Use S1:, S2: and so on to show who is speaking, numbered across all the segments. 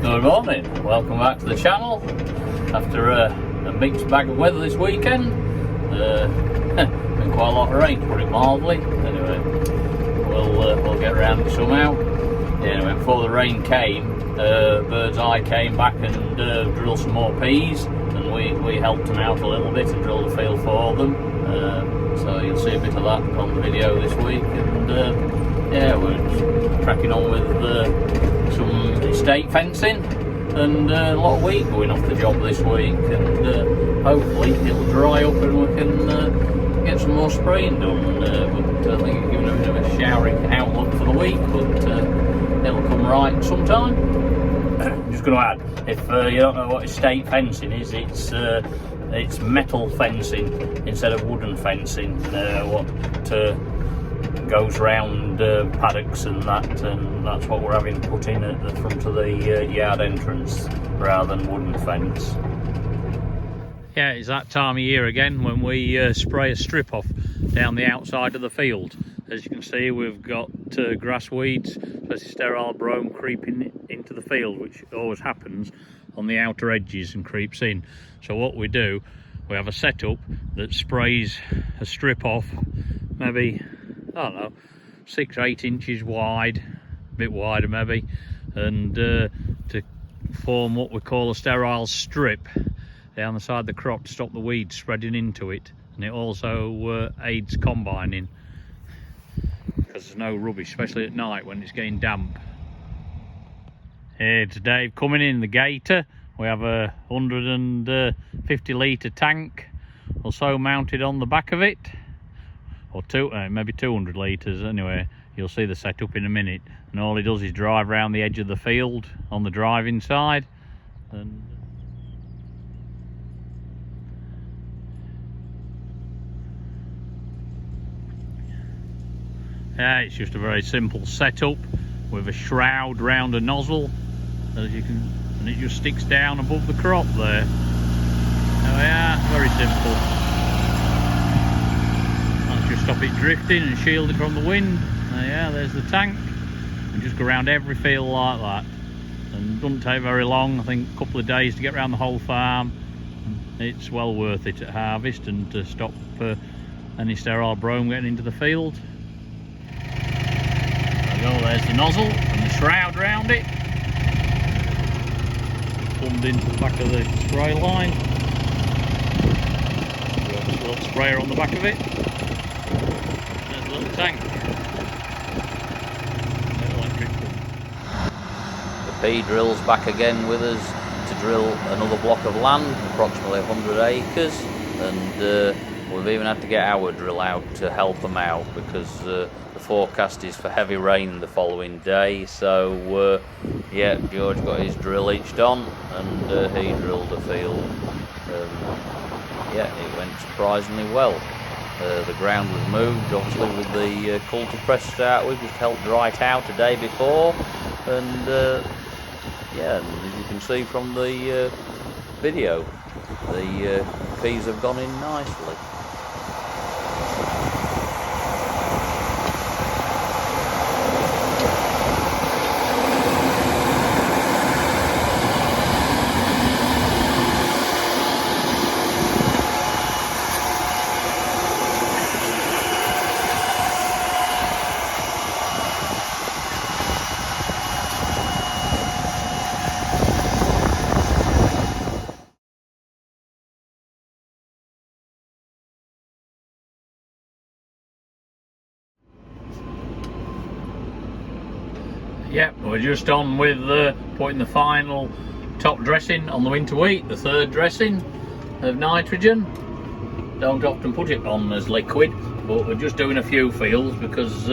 S1: Good morning, welcome back to the channel. After a mixed bag of weather this weekend, been quite a lot of rain, to put it mildly. Anyway, we'll get around it somehow. Anyway, before the rain came, Bird's Eye came back and drilled some more peas, and we helped them out a little bit and drilled the field for them. So you'll see a bit of that on the video this week, and yeah, we're just cracking on with some estate fencing, and a lot of wheat going off the job this week, and hopefully it'll dry up and we can get some more spraying done. But I think it's given a bit of a showery outlook for the week, but it'll come right sometime. I'm just going to add, if you don't know what estate fencing is, it's metal fencing instead of wooden fencing. What goes round paddocks and that's what we're having put in at the front of the yard entrance rather than wooden fence. Yeah, it's that time of year again when we spray a strip off down the outside of the field. As you can see, we've got grass weeds, especially sterile brome, creeping into the field, which always happens on the outer edges and creeps in. So what we do, we have a setup that sprays a strip off, maybe, I don't know, 6 or 8 inches wide, a bit wider maybe, and to form what we call a sterile strip down the side of the crop to stop the weeds spreading into it. And it also aids combining, because there's no rubbish, especially at night when it's getting damp. Here today, coming in the gator, we have a 150 litre tank or so mounted on the back of it, or maybe 200 litres. Anyway, you'll see the setup in a minute, and all it does is drive around the edge of the field on the driving side, and yeah, it's just a very simple setup with a shroud round a nozzle, as you can, and it just sticks down above the crop there. There we are, very simple. Let's just stop it drifting and shield it from the wind. Yeah, there's the tank. And just go around every field like that. And it doesn't take very long, I think a couple of days to get around the whole farm. It's well worth it at harvest and to stop any sterile brome getting into the field. There's the nozzle and the shroud around it. Plumbed into the back of the spray line. We have this little sprayer on the back of it. There's a little tank. Electric pump. The pea drill's back again with us to drill another block of land, approximately 100 acres, and we've even had to get our drill out to help them out because the forecast is for heavy rain the following day. So yeah, George got his drill hitched on and he drilled the field. Yeah, it went surprisingly well. The ground was moved, obviously, with the culture press to start with, which helped dry it out a day before, and yeah, and as you can see from the video, the peas have gone in nicely. Yep, we're just on with putting the final top dressing on the winter wheat, the third dressing of nitrogen. Don't often put it on as liquid, but we're just doing a few fields because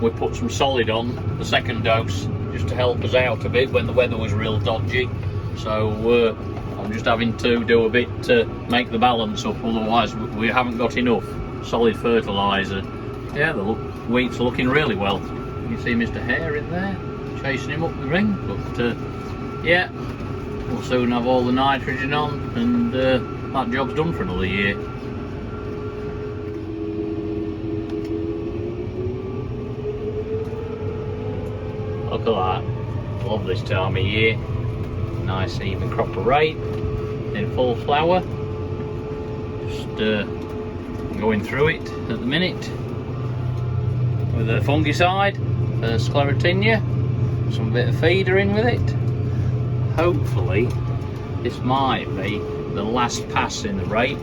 S1: we put some solid on the second dose just to help us out a bit when the weather was real dodgy. So I'm just having to do a bit to make the balance up, otherwise we haven't got enough solid fertiliser. Yeah, the wheat's looking really well. You see Mr. Hare in there chasing him up the ring, but yeah, we'll soon have all the nitrogen on, and that job's done for another year. Look at that. I love this time of year. Nice even crop of rape in full flower. Just going through it at the minute with a fungicide, sclerotinia, some bit of feeder in with it. Hopefully this might be the last pass in the rape,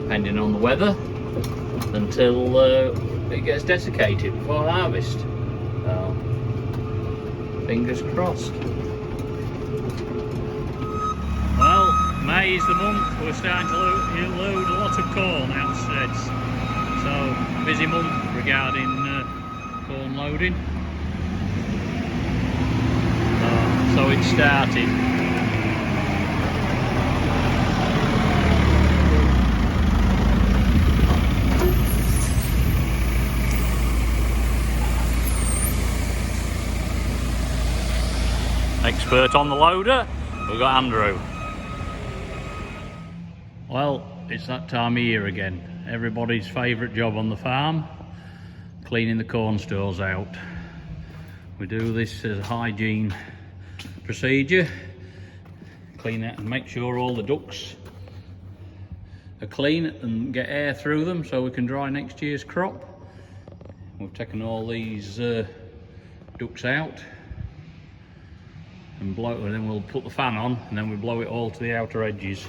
S1: depending on the weather, until it gets desiccated before harvest. So fingers crossed. Well, May is the month we're starting to load a lot of corn out of sheds. So busy month regarding corn loading. So it started. Expert on the loader, we've got Andrew. Well, it's that time of year again. Everybody's favourite job on the farm, cleaning the corn stores out. We do this as a hygiene procedure. Clean it and make sure all the ducts are clean and get air through them so we can dry next year's crop. We've taken all these ducts out and blow it, and then we'll put the fan on and then we blow it all to the outer edges,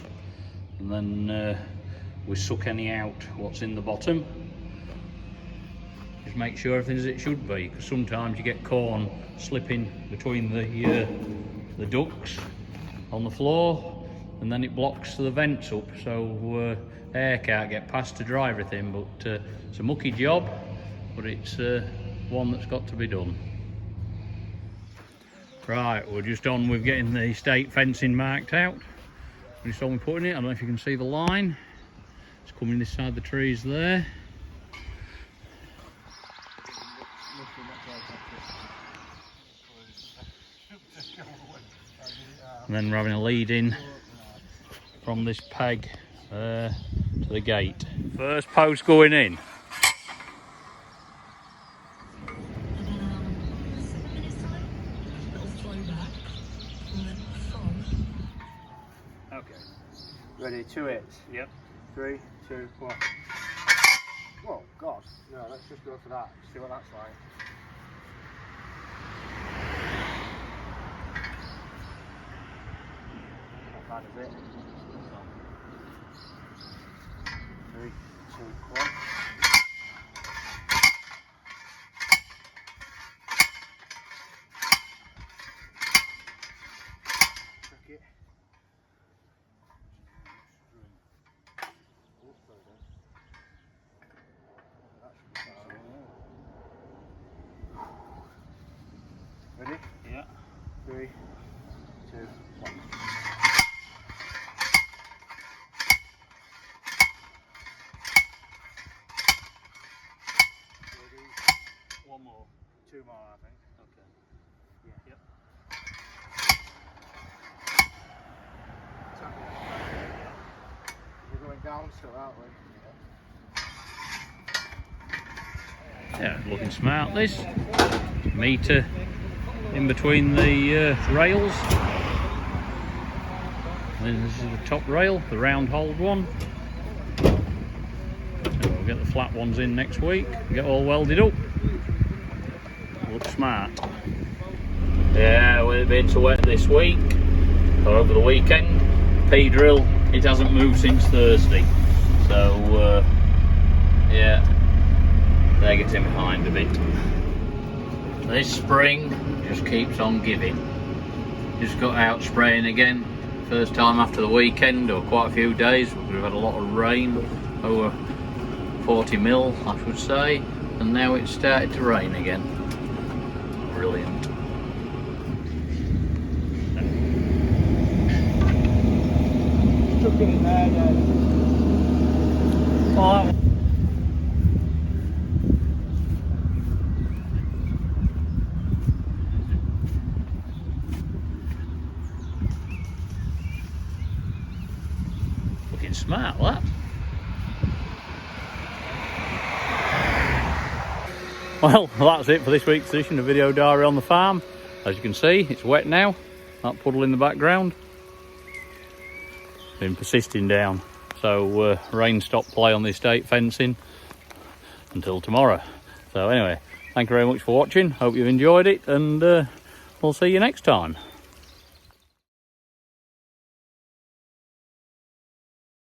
S1: and then we suck any out what's in the bottom. Just make sure everything's as it should be, because sometimes you get corn slipping between the ducts on the floor, and then it blocks the vents up, so air can't get past to dry everything. But it's a mucky job, but it's one that's got to be done. Right, we're just on with getting the state fencing marked out. We're just on with putting it. I don't know if you can see the line. It's coming this side of the trees there. And then we're having a lead in from this peg to the gate. First post going in. Okay.
S2: Ready, 2 hits.
S1: Yep.
S2: 3, 2, 1. Whoa, God. No, let's just go for that. See what that's like. Not bad, is it? 3, 2, 1. Check it. Ready?
S1: Yeah.
S2: 3, 2, 1.
S1: One more.
S2: 2 more, I think.
S1: Okay.
S2: Yeah.
S1: Yep.
S2: We're going down still, aren't we?
S1: Yeah, looking smart this. Meter in between the rails. And this is the top rail, the round holed one. And we'll get the flat ones in next week, get all welded up. Looks smart. Yeah, with it being so wet this week, or over the weekend, P-drill, it hasn't moved since Thursday. So, yeah, they're getting behind a bit. This spring just keeps on giving. Just got out spraying again. First time after the weekend, or quite a few days. We've had a lot of rain, over 40 mil, I should say, and now it's started to rain again. Brilliant.
S2: Stuck it in there, Dad.
S1: Oh, looking smart, that. Well, that's it for this week's edition of Video Diary on the Farm. As you can see, it's wet now. That puddle in the background. Been persisting down. So rain stop play on the estate fencing until tomorrow. So anyway, thank you very much for watching. Hope you've enjoyed it, and we'll see you next time.